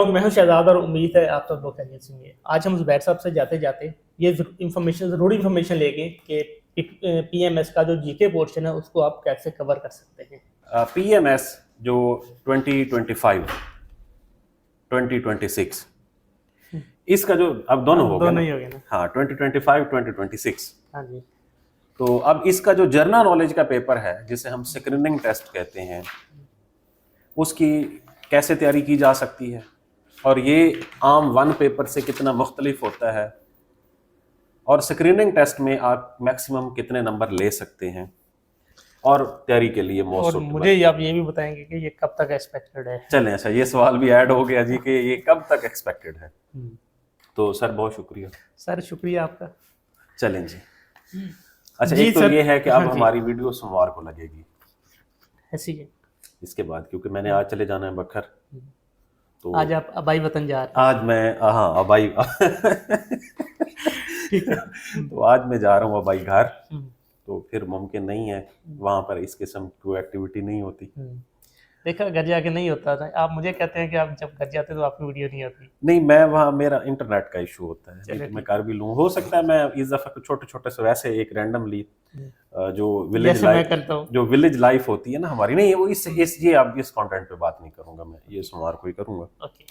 मैं हूं शहजाद और उम्मीद है आप सब लोग खैरियत से होंगे। आज हम जुबैर साहब से जाते जाते ये ज़रूरी इन्फॉर्मेशन लेंगे कि पीएमएस का जो जीके पोर्शन है उसको आप कैसे कवर कर सकते हैं। पीएमएस जो 2025 2026 इसका जो अब दोनों हो गया दोनों ही हो गए ना। हाँ 2025 2026। हाँ जी। तो अब इसका जो जनरल नॉलेज का पेपर है जिसे हम स्क्रीनिंग टेस्ट कहते हैं उसकी कैसे तैयारी की जा सकती है और ये आम वन पेपर से कितना मुख्तलिफ होता है और स्क्रीनिंग टेस्ट में आप मैक्सिमम कितने नंबर ले सकते हैं और तैयारी के लिए मोस्ट और मुझे आप ये भी बताएंगे कि ये कब तक एक्सपेक्टेड है। चलें, अच्छा ये सवाल भी ऐड हो गया जी कि ये कब तक एक्सपेक्टेड है। तो सर बहुत शुक्रिया। सर शुक्रिया आपका। चलें जी। अच्छा जी एक तो सर, ये है कि हाँ अब जी। हमारी वीडियो सोमवार को लगेगी ऐसी है। इसके बाद, क्योंकि मैंने आज चले जाना है बखर। तो आज आप अबाई वतन जा रहे आज मैं हाँ अबाई ठीक है। तो आज मैं जा रहा हूँ अबाई घर। तो फिर मुमकिन नहीं है, वहाँ पर इस किस्म की एक्टिविटी नहीं होती। देखा घर जाके नहीं होता था। आप मुझे कहते हैं कि आप जब घर जाते तो आपकी वीडियो नहीं आती। नहीं, मैं वहाँ मेरा इंटरनेट का इशू होता है, चलिए नहीं तो मैं ठीक कर भी लूँ। हो सकता है मैं इस दफ़ा कुछ छोटे छोटे से वैसे एक रैंडमली जो विलेज जैसे मैं लाइफ करता हूँ। जो विलेज लाइफ होती है ना हमारी, नहीं वो इस ये अब इस कंटेंट पे बात नहीं करूँगा मैं, ये सोमवार को ही करूँगा। ओके।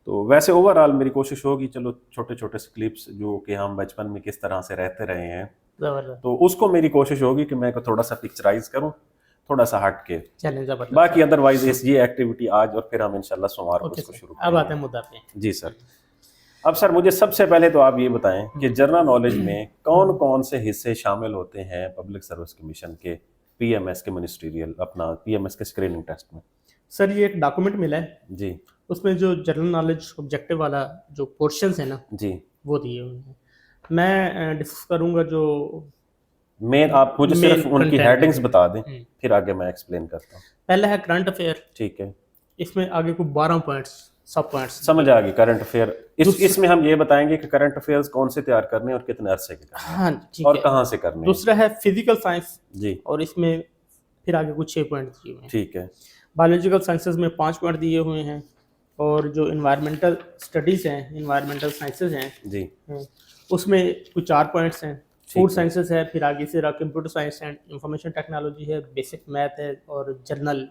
तो वैसे ओवरऑल मेरी कोशिश होगी चलो छोटे छोटे से क्लिप्स जो कि हम बचपन में किस तरह से रहते रहे हैं, जबरदस्त। तो उसको मेरी कोशिश होगी कि मैं थोड़ा सा पिक्चराइज करूँ, थोड़ा सा हट के। चलें जबरदस्त। बाकी अदरवाइज इस ये एक्टिविटी आज और फिर हम इंशाल्लाह सोमवार को ओके इसको शुरू सर, अब आते हैं मुद्दा पे। जी सर। अब सर मुझे सबसे पहले तो आप ये बताएं कि जनरल नॉलेज में कौन कौन से हिस्से शामिल होते हैं पब्लिक सर्विस कमीशन के पीएमएस के मिनिस्ट्रियल अपना पीएमएस के स्क्रीनिंग टेस्ट में। सर ये एक डॉक्यूमेंट मिला है जी उसमें जो जनरल नॉलेज ऑब्जेक्टिव वाला जो पोर्शंस है ना जी वो दिए हुए हैं। मैं डिस्कस करूंगा जो मेन, आप मुझे main सिर्फ उनकी content हेडिंग्स है। बता दें फिर आगे मैं एक्सप्लेन करता हूँ। पहला है करंट अफेयर। ठीक है, इसमें आगे को 12 पॉइंट्स सब पॉइंट्स समझ आ गई। करंट अफेयर इसमें हम ये बताएंगे कि करंट अफेयर्स कौन से तैयार करने और कितने अरसे के करने हाँ ठीक और है। कहाँ से करने हैं। दूसरा है फिजिकल साइंस जी और इसमें फिर आगे कुछ 6 पॉइंट दिए हुए हैं। ठीक है। बायोलॉजिकल साइंसेज में 5 पॉइंट दिए हुए हैं और जो इन्वायरमेंटल स्टडीज़ हैं, इन्वायरमेंटल साइंसेज हैं जी उसमें कुछ 4 पॉइंट्स हैं। फूड साइंसेज है, फिर आगे से रहा computer science and information technology है, बेसिक मैथ है और जर्नल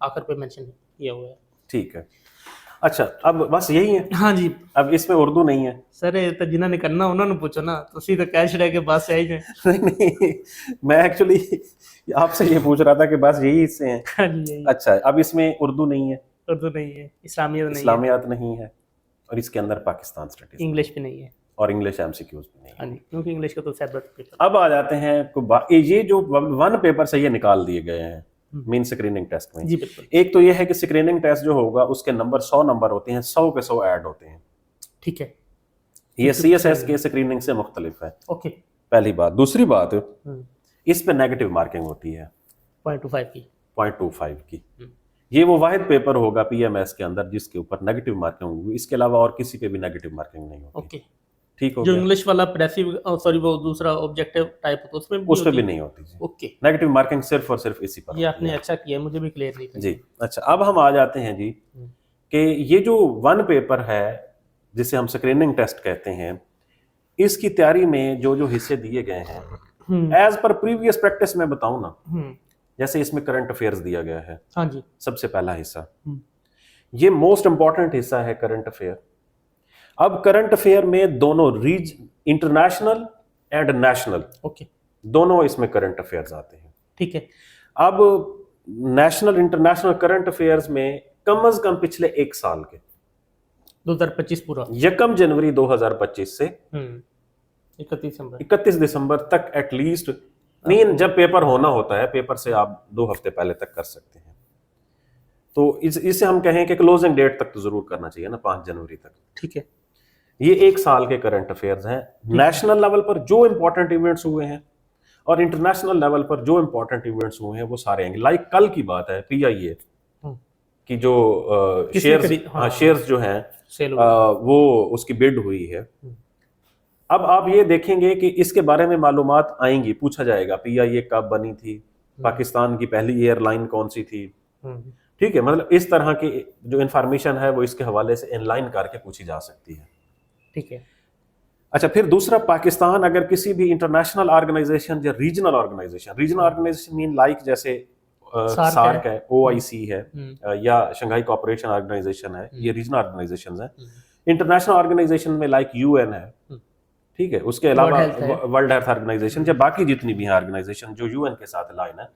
आखिर पे मेंशन किया हुआ है। ठीक है। अच्छा अब बस यही है। हाँ जी अब इसमें उर्दू नहीं है। सर ये तो जिन्होंने करना उन्होंने पूछो ना, तो सीधा कैश रह के बस आई जाए। नहीं मैं एक्चुअली आपसे ये पूछ रहा था कि बस यही हिस्से हैं। हाँ जी यही। अच्छा अब इसमें उर्दू नहीं है, उर्दू नहीं है, इस्लामियत नहीं है, इस्लामियात नहीं है और इसके अंदर पाकिस्तान स्टडीज इंग्लिश भी नहीं है और इंग्लिश एमसीक्यूज भी नहीं हाँ है। जी, क्योंकि इंग्लिश का तो सेपरेट पेपर। अब आ जाते हैं ये जो वन पेपर से ये निकाल दिए गए हैं मेन स्क्रीनिंग टेस्ट में। जी बिल्कुल। एक तो ये है कि स्क्रीनिंग टेस्ट जो होगा उसके नंबर 100 नंबर होते हैं, 100 के 100 ऐड होते हैं। ठीक है। ये सीएसएस के स्क्रीनिंग से मुख्तलिफ है। ओके। पहली बात। दूसरी बात, इस पे नेगेटिव मार्किंग होती है 0.25 की। 0.25 की। ये वो वाहिद पेपर होगा पीएमएस के अंदर जिसके ऊपर नेगेटिव मार्किंग होगी, इसके अलावा और किसी पे भी नेगेटिव मार्किंग नहीं होती। ओके। ठीक हो जो गया। इंग्लिश वाला पैसिव सॉरी वो दूसरा ऑब्जेक्टिव टाइप होता है उसमें भी उस पे होती भी है? नहीं होती जी। ओके। नेगेटिव मार्किंग सिर्फ और सिर्फ इसी पर ये होती आपने है। अच्छा किया, मुझे भी क्लियर नहीं था जी। अच्छा अब हम आ जाते हैं जी कि ये जो वन पेपर है जिसे हम स्क्रीनिंग टेस्ट कहते हैं, इसकी तैयारी में जो जो हिस्से दिए गए हैं एज पर प्रीवियस प्रैक्टिस में बताऊं ना, जैसे इसमें करंट अफेयर्स दिया गया है। हाँ जी। सबसे पहला हिस्सा, ये मोस्ट इंपॉर्टेंट हिस्सा है करंट अफेयर। अब करंट अफेयर में दोनों इंटरनेशनल एंड नेशनल ओके। दोनों इसमें करंट अफेयर्स आते हैं। ठीक है। अब नेशनल इंटरनेशनल करंट अफेयर्स में कम से कम पिछले एक साल के 2025 पूरा 1 जनवरी 2025 से 31 दिसंबर तक एटलीस्ट मीन जब पेपर होना होता है, पेपर से आप 2 हफ्ते पहले तक कर सकते हैं। तो इसे हम कहें कि क्लोजिंग डेट तक तो जरूर करना चाहिए ना, 5 जनवरी तक। ठीक है। ये एक साल के करंट अफेयर्स हैं। नेशनल लेवल पर जो इंपॉर्टेंट इवेंट्स हुए हैं और इंटरनेशनल लेवल पर जो इंपॉर्टेंट इवेंट्स हुए हैं वो सारे आएंगे। लाइक कल की बात है, पीआईए की जो शेयर्स जो हैं वो उसकी बिड हुई है। अब आप ये देखेंगे कि इसके बारे में मालूमात आएंगी, पूछा जाएगा पीआईए कब बनी थी, पाकिस्तान की पहली एयरलाइन कौन सी थी, ठीक है, मतलब इस तरह की जो इंफॉर्मेशन है वो इसके हवाले से इनलाइन करके पूछी जा सकती है। ठीक है। अच्छा, फिर दूसरा, पाकिस्तान अगर किसी भी इंटरनेशनल ऑर्गेनाइजेशन या रीजनल ऑर्गेनाइजेशन मीन लाइक जैसे सार्क है, ओआईसी है, या शंघाई कोऑपरेशन ऑर्गेनाइजेशन है, ये रीजनल ऑर्गेनाइजेशंस हैं। इंटरनेशनल ऑर्गेनाइजेशन में लाइक यूएन है, ठीक है, उसके अलावा वर्ल्ड हेल्थ ऑर्गेनाइजेशन या बाकी जितनी भी हैं ऑर्गेनाइजेशन जो यूएन के साथ अलाइन है,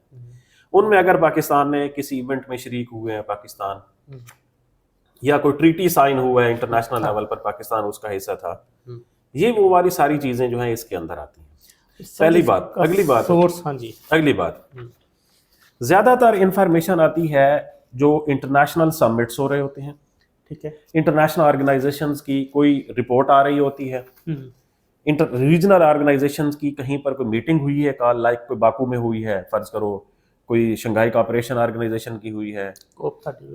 उनमें अगर पाकिस्तान ने किसी इवेंट में शरीक हुए हैं पाकिस्तान, या कोई ट्रीटी साइन हुआ है इंटरनेशनल लेवल पर, पाकिस्तान उसका हिस्सा था, ये वो वाली सारी चीजें जो हैं इसके अंदर आती हैं। पहली बात। अगली बात सोर्स, हाँ जी, अगली बात, ज्यादातर इंफॉर्मेशन आती है जो इंटरनेशनल समिट्स हो रहे होते हैं, ठीक है, इंटरनेशनल ऑर्गेनाइजेशंस की कोई रिपोर्ट आ रही होती है, इंटर रीजनल ऑर्गेनाइजेशंस की कहीं पर कोई मीटिंग हुई है, कल लाइक कोई बाकू में हुई है, फर्ज करो कोई शंघाई कोऑपरेशन ऑर्गेनाइजेशन की हुई है,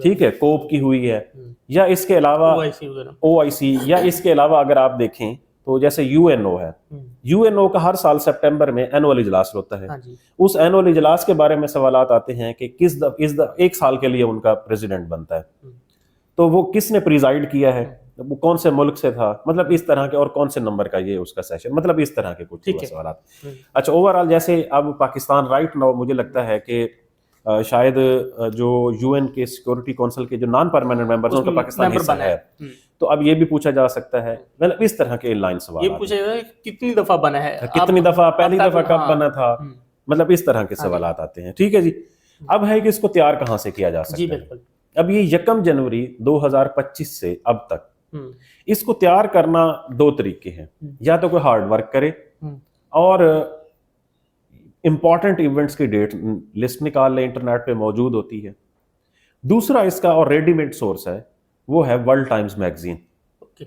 ठीक है, कोप की हुई है, या इसके अलावा ओआईसी, या इसके अलावा अगर आप देखें तो जैसे यूएनओ है, यूएनओ का हर साल सितंबर में एनुअल इजलास होता है। उस एनुअल इजलास के बारे में सवालात आते हैं कि एक साल के लिए उनका प्रेसिडेंट बनता है, तो वो किसने प्रिजाइड किया है, वो कौन से मुल्क से था, मतलब इस तरह के, और कौन से नंबर का ये उसका सेशन, मतलब इस तरह के कुछ सवाल। अच्छा, ओवरऑल जैसे अब पाकिस्तान राइट नाउ मुझे लगता है कि शायद जो यूएन के सिक्योरिटी काउंसिल के जो नॉन परमानेंट मेंबर्स हैं उनका पाकिस्तान हिस्सा है, तो अब ये भी पूछा जा सकता है, मतलब इस तरह के लाइन सवाल, ये पूछा जाता है कितनी दफा बना है, कितनी दफा, पहली दफा कब बना था, मतलब इस तरह के सवाल आते हैं। ठीक है जी। अब है कि इसको तैयार कहां से किया जा सकता है। अब ये 1 जनवरी 2025 से अब तक इसको तैयार करना दो तरीके हैं, या तो कोई हार्ड वर्क करे और इंपॉर्टेंट इवेंट्स की डेट लिस्ट निकाल ले, इंटरनेट पे मौजूद होती है। दूसरा इसका और रेडीमेड सोर्स है, वो है वर्ल्ड टाइम्स मैगजीन। ओके,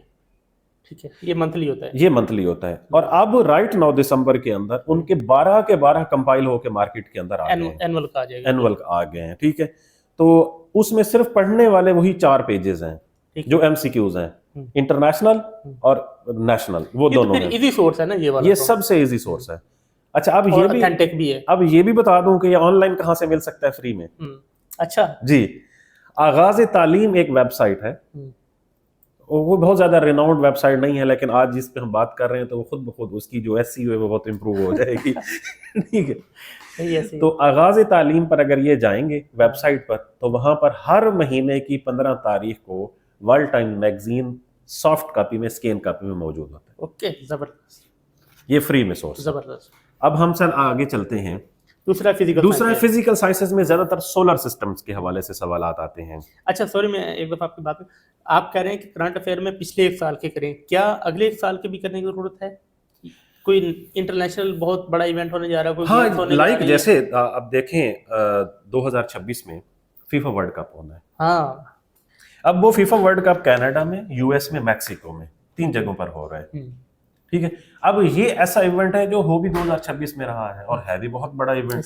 ठीक है, ये मंथली होता है, ये मंथली होता है। और अब राइट 9 दिसंबर के अंदर उनके 12 के 12 कंपाइल होकर मार्केट के अंदर आ गए हैं, एनुअल आ गए हैं। ठीक है, तो उसमें सिर्फ पढ़ने वाले वही 4 पेजेस हैं जो एमसीक्यूज हैं, इंटरनेशनल और नेशनल, वो दोनों हैं। इजी सोर्स है ना ये वाला, ये सबसे इजी सोर्स है। अच्छा, अब ये भी है। अब ये भी बता दूं कि ये ऑनलाइन कहां से मिल सकता है फ्री में। अच्छा जी, आगाज तालीम एक वेबसाइट है, वो बहुत ज्यादा रिनाउंड वेबसाइट नहीं है, लेकिन आज जिस पे हम बात कर रहे हैं तो वो खुद ब खुद उसकी जो एसईओ है वो बहुत इंप्रूव हो जाएगी। ठीक है, तो आगाज तालीम पर अगर ये जाएंगे वेबसाइट पर, तो वहां पर हर महीने की 15 तारीख को world time magazine soft copy में, स्कैन कॉपी में मौजूद होता है। ओके, जबरदस्त, ये फ्री में सोर्स, जबरदस्त। अब हम सर आगे चलते हैं। दूसरा फिजिकल साइंसेज में ज्यादातर सोलर सिस्टम्स के हवाले से सवाल आते हैं। अच्छा सॉरी, मैं एक दफा आपकी बात, आप कह रहे हैं कि करंट अफेयर में पिछले 1 साल के करें, क्या अगले 1 साल के भी करने की जरूरत है? कोई इंटरनेशनल बहुत बड़ा इवेंट होने जा रहा है, कोई हाँ, लाइक जैसे अब देखें 2026 में फीफा वर्ल्ड कप होना है। हाँ, अब वो फीफा वर्ल्ड कप कनाडा में, यूएस में, मैक्सिको में, 3 जगहों पर हो रहा है। ठीक है, अब ये ऐसा इवेंट है जो हो भी 2026 में रहा है और है भी बहुत बड़ा इवेंट।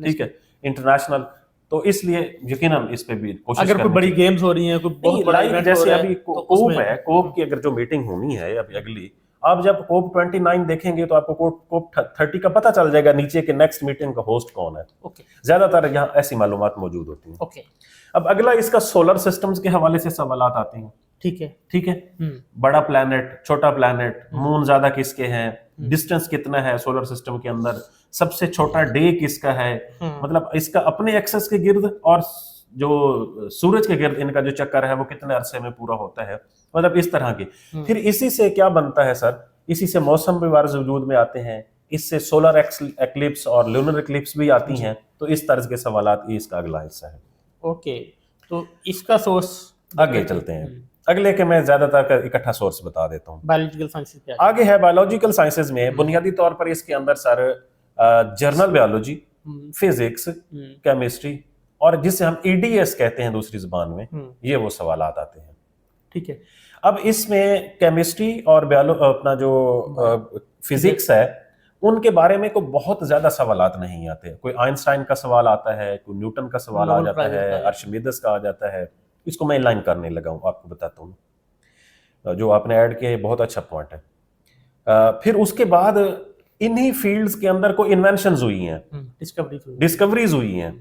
ठीक है, इंटरनेशनल, तो इसलिए यकीनन इस पे भी कोशिश, अगर कोई बड़ी गेम्स हो रही हैं, कोई बहुत बड़ा इवेंट जैसे अभी कोप है, कोप की अगर जो मीटिंग होनी है अभी अगली, आप जब कोप 29 देखेंगे तो आपको कोप 30 का पता चल जाएगा नीचे के नेक्स्ट मीटिंग का होस्ट कौन है। ज्यादातर यहाँ ऐसी मालूमात मौजूद होती हैं। अब अगला इसका सोलर सिस्टम्स के हवाले से सवाल आते हैं। ठीक है, बड़ा प्लैनेट, छोटा प्लैनेट, मून ज्यादा किसके हैं, डिस्टेंस कितना है सोलर सिस्टम के अंदर, सबसे छोटा डे किसका है, मतलब इसका अपने एक्सेस के गिर्द और जो सूरज के गिर्द इनका जो चक्कर है वो कितने अरसे में पूरा होता है, मतलब इस तरह की। फिर इसी से क्या बनता है सर, इसी से मौसम भी वजूद में आते हैं, इससे सोलर एक्लिप्स और लूनर एक्लिप्स भी आती हैं। तो इस तरह के सवालात ही इसका अगला हिस्सा है। ओके, तो इसका सोर्स आगे चलते हैं। अगले के मैं ज्यादातर इकट्ठा सोर्स बता देता हूँ। बायोलॉजिकल साइंसेज क्या आगे है, बायोलॉजिकल साइंसेज में बुनियादी तौर पर इसके अंदर sir journal biology, physics, chemistry और जिसे हम ईडीएस कहते हैं दूसरी जुबान में, ये वो सवाल आते हैं। ठीक है, अब इसमें केमिस्ट्री और अपना जो फिजिक्स है उनके बारे में कोई बहुत ज्यादा सवालात नहीं आते। कोई आइंस्टाइन का सवाल आता है, कोई न्यूटन का सवाल आ जाता है, आर्शिमिदस का आ जाता है। इसको मैं लाइन करने लगा हूँ, आपको बताता हूँ, जो आपने ऐड किया बहुत अच्छा पॉइंट है। फिर उसके बाद इन्हीं फील्ड्स के अंदर कोई इन्वेंशंस हुई हैं, डिस्कवरीज हुई हैं।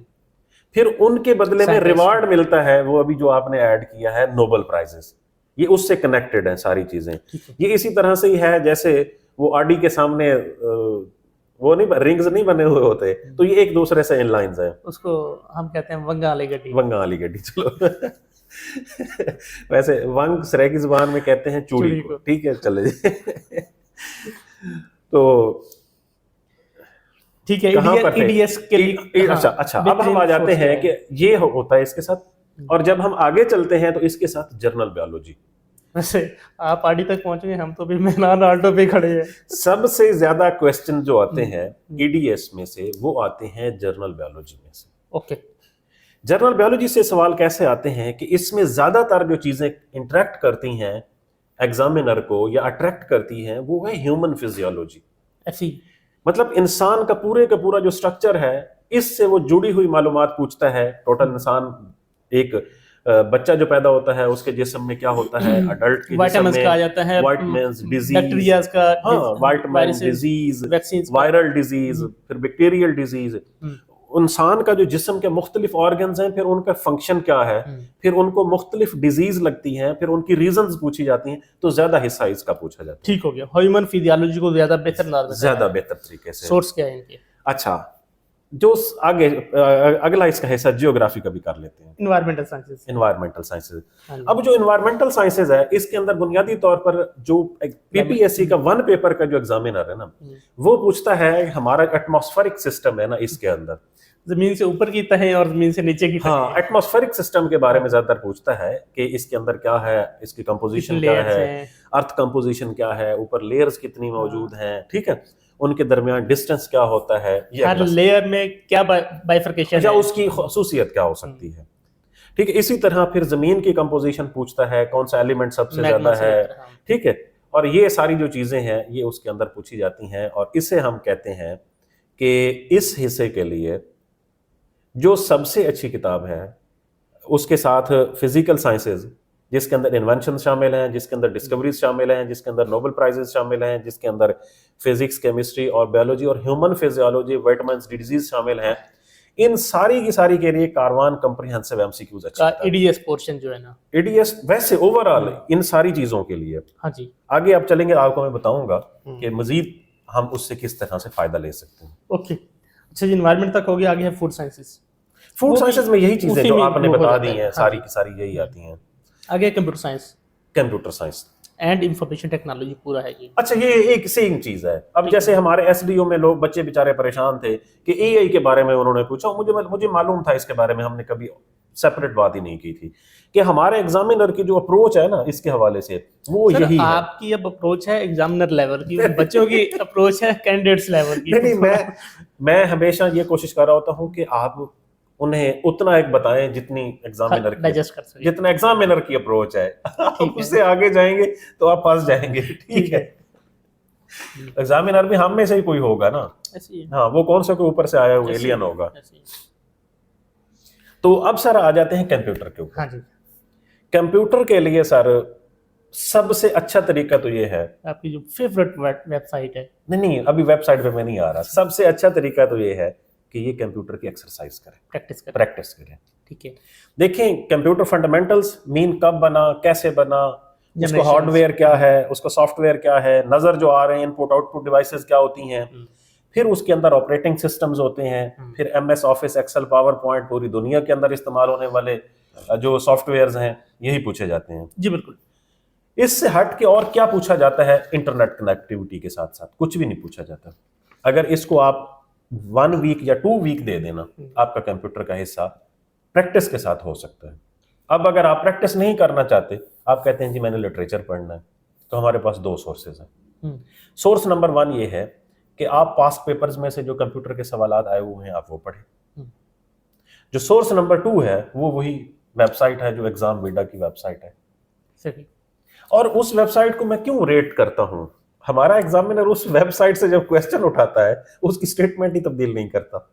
फिर उनके बदले में Citation. रिवार्ड मिलता है, वो अभी जो आपने ऐड किया है नोबेल प्राइजेस, ये उससे कनेक्टेड है सारी चीजें। ठीक है। ये इसी तरह से ही है जैसे वो आडी के सामने वो नहीं रिंग्स नहीं बने हुए होते, तो ये एक दूसरे से इन लाइंस है। उसको हम कहते हैं बंगाली गड्डी। बंगाली गड्डी, चलो वैसे वंग सरे की जुबान में कहते हैं चूड़ी चूड़ी को, को। ठीक है चले तो ठीक है, कहाँ पर थे? ईडीएस के लिए। अच्छा हाँ, अच्छा, अब हम आ जाते हैं कि ये होता है इसके साथ, और जब हम आगे चलते हैं तो इसके साथ जर्नल बायोलॉजी। वैसे आप आडी तक पहुंचे, हम तो भी मैदान आल्टो पे खड़े हैं। सबसे ज्यादा क्वेश्चन जो आते हैं ईडीएस में से वो आते हैं जर्नल बायोलॉजी में से। ओके। जर्नल बायोलॉजी से सवाल कैसे आते हैं कि इसमें ज्यादातर जो चीजें इंटरेक्ट करती हैं एग्जामिनर को या अट्रैक्ट करती हैं वो है ह्यूमन फिजियोलॉजी। ऐसी मतलब इंसान का पूरा जो स्ट्रक्चर है, इससे वो जुड़ी हुई मालूमात पूछता है। टोटल इंसान, एक बच्चा जो पैदा होता है उसके जिस्म में क्या होता है, अडल्ट के जिस्म विटामिन्स का आ में जाता है, वाइटमैन्स डिजीज, बैक्टीरियाज का, हाँ Whiteman disease, vaccines, viral disease, फिर बैक्टीरियल डिजीज। इंसान का जो जिस्म के मुख्तलिफ ऑर्गन्स हैं, फिर उनका फंक्शन क्या है, फिर उनको मुख्तलिफ डिजीज लगती हैं, फिर उनकी रीजंस पूछी जाती हैं, तो ज्यादा हिस्सा इसका पूछा जाता है। ठीक हो गया, ह्यूमन फिजियोलॉजी को ज्यादा बेहतर अंदाज में ज्यादा बेहतर तरीके से। सोर्स क्या है इनके? अच्छा, जो आगे अगला इसका हिस्सा जियोग्राफी का भी कर लेते हैं, एनवायरमेंटल साइंसेस। Environmental sciences. अब जो एनवायरमेंटल साइंसेज है, इसके अंदर बुनियादी तौर पर जो पीपीएससी का वन पेपर का जो एग्जामिनर है ना, वो पूछता है हमारा एटमॉस्फेरिक सिस्टम है ना, इसके अंदर जमीन से ऊपर की तह और जमीन से नीचे की तह। हाँ, एटमॉस्फेरिक सिस्टम के बारे में ज्यादातर पूछता है कि इसके अंदर क्या है, इसकी कंपोजिशन क्या है, अर्थ कंपोजिशन क्या है, ऊपर लेयर्स कितनी मौजूद हैं, ठीक है, उनके दरमियान डिस्टेंस क्या होता है, ये हर लेयर में क्या बाइफरकेशन है, उसकी खसूसियत क्या हो सकती है, ठीक है। इसी तरह फिर जमीन की कंपोजिशन पूछता है, कौन सा एलिमेंट सबसे ज्यादा है, ठीक है। और ये सारी जो चीजें हैं ये उसके अंदर पूछी जाती हैं, और इसे हम कहते हैं कि इस हिस्से के लिए जो सबसे अच्छी किताब है, उसके साथ फिजिकल साइंसेज जिसके अंदर इन्वेंशन शामिल हैं, जिसके अंदर डिस्कवरीज शामिल हैं, जिसके अंदर नोबेल प्राइजेस शामिल हैं, जिसके अंदर फिजिक्स, केमिस्ट्री और बायोलॉजी और ह्यूमन फिजियोलॉजी, विटामिन्स, डिजीज शामिल हैं, इन सारी की सारी के लिए कारवान कॉम्प्रिहेंसिव एमसीक्यूज अच्छा है। ईडीएस पोर्शन जो है ना, ईडीएस वैसे ओवरऑल इन सारी चीजों के लिए। हाँ जी, आगे आप चलेंगे, आपको मैं बताऊंगा कि मजीद हम उससे किस तरह से फायदा ले सकते हैं। ओके, अच्छा जी, एनवायरमेंट तक हो गया, आगे है फूड साइंसेस। फूड साइंसेज में यही चीजें जो आपने बता दी हैं, सारी की सारी यही आती हैं। आगे computer science, computer science and information technology पूरा है ये। अच्छा, ये एक सेम चीज है। अब जैसे हमारे एसडीओ में लोग बच्चे बेचारे परेशान थे कि एआई के बारे में उन्होंने पूछा, मुझे मालूम था इसके बारे में, हमने कभी सेपरेट बात ही नहीं की थी कि हमारे एग्जामिनर की जो अप्रोच है ना इसके हवाले से, वो यही है। आपकी अब अप्रोच है एग्जामिनर लेवल की, बच्चों की अप्रोच है कैंडिडेट्स लेवल की। नहीं, मैं हमेशा ये कोशिश कर रहा होता हूँ कि आप उन्हें उतना एक बताएं जितनी एग्जामिनर डाइजेस्ट कर सके, जितना एग्जामिनर की अप्रोच है। उससे आगे जाएंगे तो आप फंस जाएंगे, ठीक है। एग्जामिनर भी हम में से ही कोई होगा ना, हाँ, वो कौन सा कोई ऊपर से आया हुआ एलियन होगा। तो अब सर आ जाते हैं कंप्यूटर के ऊपर। हाँ जी, कंप्यूटर के लिए सर सबसे अच्छा तरीका तो ये है, आपकी जो फेवरेट वेबसाइट है। नहीं, अभी वेबसाइट पे मैं नहीं आ रहा। सबसे अच्छा तरीका तो ये है कि ये कंप्यूटर की एक्सरसाइज करें, प्रैक्टिस करें। ठीक है, देखें कंप्यूटर फंडामेंटल्स, मीन कब बना, कैसे बना, उसको हार्डवेयर क्या है, उसको सॉफ्टवेयर क्या है, नजर जो आ रहे हैं इनपुट आउटपुट डिवाइसेस क्या होती हैं, फिर उसके अंदर ऑपरेटिंग सिस्टम्स होते हैं, फिर MS Office, Excel, PowerPoint, पूरी दुनिया के अंदर इस्तेमाल होने वाले जो सॉफ्टवेयर्स हैं यही पूछे जाते हैं। जी बिल्कुल। इससे हट के और क्या पूछा जाता है? इंटरनेट कनेक्टिविटी के साथ साथ कुछ भी नहीं पूछा जाता। अगर इसको आप 1 वीक या 2 वीक दे देना, आपका कंप्यूटर का हिस्सा प्रैक्टिस के साथ हो सकता है। अब अगर आप प्रैक्टिस नहीं करना चाहते, आप कहते हैं जी मैंने लिटरेचर पढ़ना है, तो हमारे पास 2 सोर्सेज हैं। सोर्स नंबर 1 ये है कि आप पास्ट पेपर्स में से जो कंप्यूटर के सवालात आए हुए हैं आप वो पढ़ें। जो सोर्स नंबर 2 है वो वही वेबसाइट है जो एग्जाम वीडा की वेबसाइट है। सही। और उस वेबसाइट को मैं क्यों रेट करता हूं? हमारा एग्जामिनर उस वेबसाइट से जब क्वेश्चन उठाता है उसकी स्टेटमेंट ही तब्दील नहीं करता।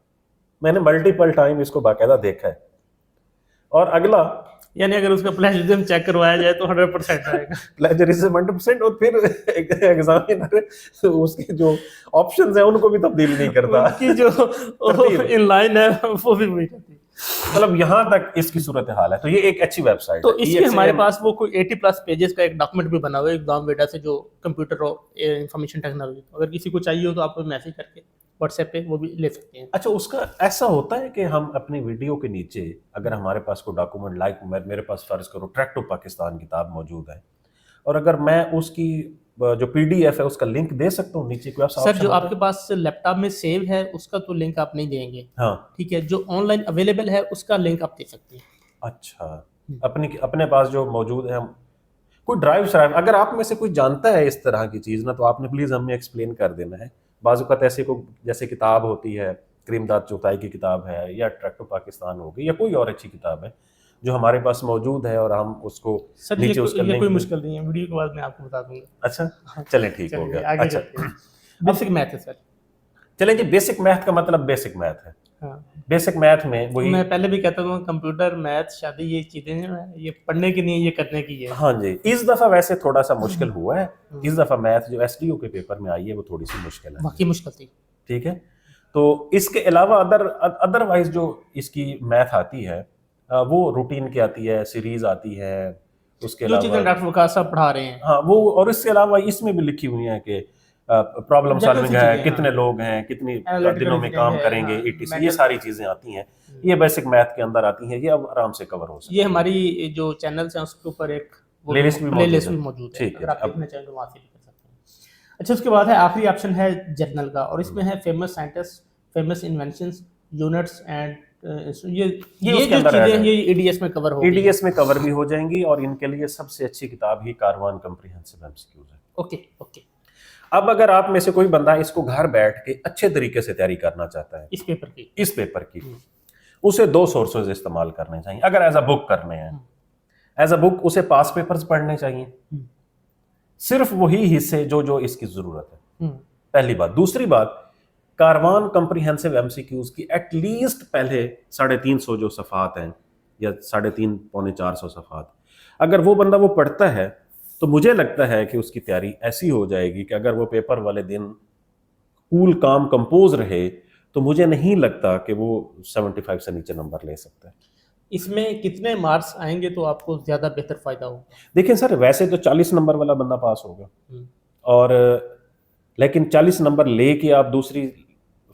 मैंने मल्टीपल टाइम इसको बाकायदा देखा है। और अगला, यानी अगर उसका प्लेजरिज्म चेक करवाया जाए तो 100% आएगा। प्लेजरिज्म 100%। और फिर एग्जामिनर उसके जो ऑप्शंस हैं उनको भी तब्दील नहीं करता, कि जो इन लाइन है वो भी वही रहती है। मतलब यहाँ तक इसकी सूरत हाल है। तो ये एक अच्छी वेबसाइट तो है। इसके हमारे पास वो कोई 80+ पेजेस का एक डॉक्यूमेंट भी बना हुआ है एग्जाम से, जो कंप्यूटर और इंफॉर्मेशन टेक्नोलॉजी, अगर किसी को चाहिए हो तो आप मैसेज करके व्हाट्सएप पे वो भी ले सकते हैं। अच्छा, उसका ऐसा होता है कि हम अपनी वीडियो के नीचे अगर हमारे पास कोई डॉक्यूमेंट, लाइक मेरे पास फर्ज करो ट्रैक टू पाकिस्तान किताब मौजूद है, और अगर मैं उसकी जो पीडीएफ है उसका लिंक दे सकता हूँ नीचे? कोई ऐसा सर option जो होता है? आपके पास लैपटॉप में सेव है उसका तो लिंक आप नहीं देंगे, हाँ, ठीक है, जो ऑनलाइन अवेलेबल है उसका लिंक आप दे सकते हैं। अच्छा, अपने पास जो मौजूद है, हम कोई ड्राइव श्राइव अगर आप में से कोई जानता है इस तरह की चीज़ ना, तो आपने प्लीज़ हमें एक्सप्लेन कर देना है। बाज़ ऐसे को जैसे किताब होती है, करीमदाद चौथाई की किताब है, या ट्रैक टू पाकिस्तान होगी, या कोई और अच्छी किताब है जो हमारे पास मौजूद है और हम उसको सर नीचे उसका ये लिंक कोई मुश्किल नहीं है, वीडियो के बाद मैं आपको बता दूंगा। अच्छा, चलें, ठीक हो चलिए गया। आगे अच्छा, चलते हैं। बेसिक मैथ है सर। चलें जी, बेसिक मैथ का मतलब बेसिक मैथ है। हाँ, बेसिक मैथ में वही, मैं पहले भी कहता हूँ कंप्यूटर मैथ शादी ये चीजें हैं, ये पढ़ने की नहीं है, ये करने की है। हाँ जी, इस दफ़ा वैसे थोड़ा सा मुश्किल हुआ है। इस दफ़ा मैथ जो एसडीओ के पेपर में आई है वो थोड़ी सी मुश्किल है। बाकी मुश्किल थी। ठीक है, तो इसके अलावा अदरवाइज जो इसकी मैथ आती है वो रूटीन की आती है, सीरीज आती है, उसके जो चीजें अलावा डॉक्टर वकास साहब पढ़ा रहे हैं, हाँ वो, और इसके अलावा इसमें भी लिखी हुई है कि प्रॉब्लम जनरल सॉल्विंग सी है, चीजें, कितने हाँ। लोग हैं, कितनी Analytical दिनों में reasoning काम है, करेंगे, हाँ, ईटीसी, ये mental- सारी चीजें आती हैं। ये बेसिक मैथ के अंदर आती हैं, ये अब आराम से कवर हो सकती ये है। हमारी जो चैनल्स हैं उसके ऊपर एक प्लेलिस्ट भी प्लेलिस्ट मौजूद भी है। मौजूद है, ठीक है, अगर आप अब- देखना चाहें तो वहाँ से भी कर सकते हैं। अच्छा, उसके बाद है आखिरी ऑप्शन है जर्नल का, और इसमें है famous scientist, famous inventions, units and ये उसके जो अंदर चीजें ऐड हैं है। ये ईडीएस में कवर हो गई हैं। ईडीएस में कवर भी हो जाएंगी, और इनके लिए सबसे अच्छी किताब ही कारवान कॉम्प्रिहेंसिव एमसीक्यूज है। Okay okay. अब अगर आप में से कोई बंदा इसको घर बैठ के अच्छे तरीके से तैयारी करना चाहता है इस पेपर की, उसे 2 सोर्सेज इस्तेमाल करने चाहिए। अगर एज अ बुक करने हैं, एज अ बुक उसे पास पेपर्स पढ़ने चाहिए, सिर्फ वही हिस्से जो इसकी जरूरत है, पहली बात। दूसरी बात, कारवान कॉम्प्रिहेंसिव एमसीक्यूज की एटलीस्ट पहले 350 जो सफ़ात हैं, या 350 पौने 400 सफ़ात, अगर वो बंदा वो पढ़ता है तो मुझे लगता है कि उसकी तैयारी ऐसी हो जाएगी कि अगर वो पेपर वाले दिन कूल काम कंपोज रहे तो मुझे नहीं लगता कि वो 75 से नीचे नंबर ले सकता है। इसमें कितने मार्क्स आएंगे तो आपको ज्यादा बेहतर फायदा होगा? देखिए सर, वैसे तो 40 नंबर वाला बंदा पास होगा, और लेकिन 40 नंबर लेके आप दूसरी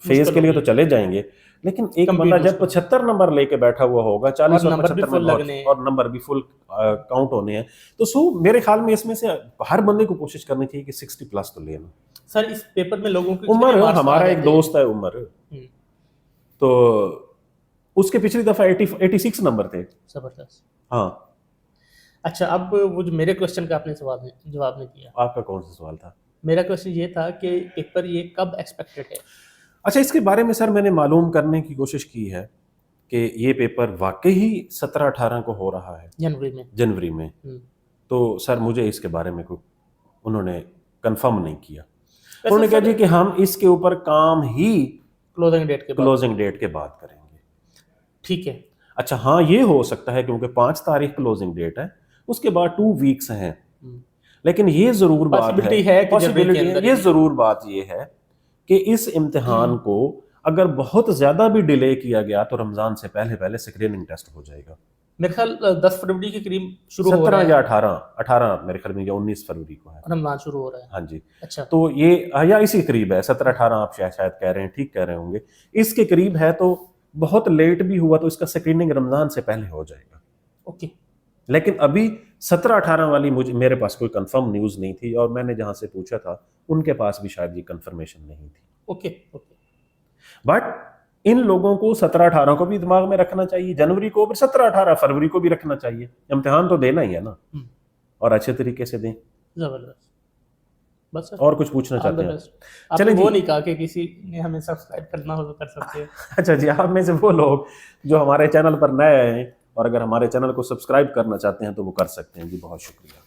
फेज के लिए तो चले जाएंगे, लेकिन एक बंदा जब 75 नंबर लेके बैठा हुआ होगा, 40 और 75 में और नंबर भी फुल काउंट होने हैं, तो मेरे ख्याल में इसमें से हर बंदे को कोशिश करनी चाहिए कि 60+ तो लेना। सर इस पेपर में लोगों की उमर, हमारा एक दोस्त है उमर, तो उसके पिछली दफा 86 नंबर थे। जबरदस्त। हाँ। अच्छा, अब वो जो मेरे क्वेश्चन का आपने जवाब नहीं दिया। आपका कौन सा सवाल था? मेरा क्वेश्चन ये था कि पेपर ये कब एक्सपेक्टेड है? अच्छा, इसके बारे में सर मैंने मालूम करने की कोशिश की है कि ये पेपर वाकई 17-18 को हो रहा है, जनवरी में। तो सर मुझे इसके बारे में कोई उन्होंने कंफर्म नहीं किया। उन्होंने कहा जी कि हम इसके ऊपर काम ही क्लोजिंग डेट के बाद करेंगे। ठीक है। अच्छा हाँ, ये हो सकता है क्योंकि 5 तारीख क्लोजिंग डेट है, उसके बाद 2 वीक्स हैं, लेकिन ये जरूर बात है, पॉसिबिलिटी है, ये जरूर बात ये है कि इस इम्तिहान को अगर बहुत ज्यादा भी डिले किया गया तो रमजान से पहले पहले स्क्रीनिंग टेस्ट हो जाएगा। मेरे ख्याल 10 फरवरी के करीब शुरू हो रहा है, 17 या 18 मेरे ख्याल में, या 19 फरवरी को है रमजान शुरू हो रहा है। हाँ जी। अच्छा, तो ये या इसी करीब है, 17-18 आप शायद कह रहे हैं, ठीक कह रहे होंगे, इसके करीब है। तो बहुत लेट भी हुआ तो इसका स्क्रीनिंग रमजान से पहले हो जाएगा। ओके। लेकिन अभी 17-18 वाली मेरे पास कोई कंफर्म न्यूज़ नहीं थी, और मैंने जहां से पूछा था उनके पास भी शायद ये कंफर्मेशन नहीं थी। ओके। बट इन लोगों को 17-18 को भी दिमाग में रखना चाहिए, जनवरी को भी, 17-18 फरवरी को भी रखना चाहिए। इम्तिहान तो देना ही है ना, और अच्छे तरीके से दें। जबरदस्त। बस सर, और कुछ पूछना चाहते हैं? चलिए, वो नहीं कहा कि किसी ने हमें सब्सक्राइब करना हो तो कर सकते हैं। अच्छा जी, आप में से वो लोग जो हमारे चैनल पर नए हैं और अगर हमारे चैनल को सब्सक्राइब करना चाहते हैं तो वो कर सकते हैं जी। बहुत शुक्रिया।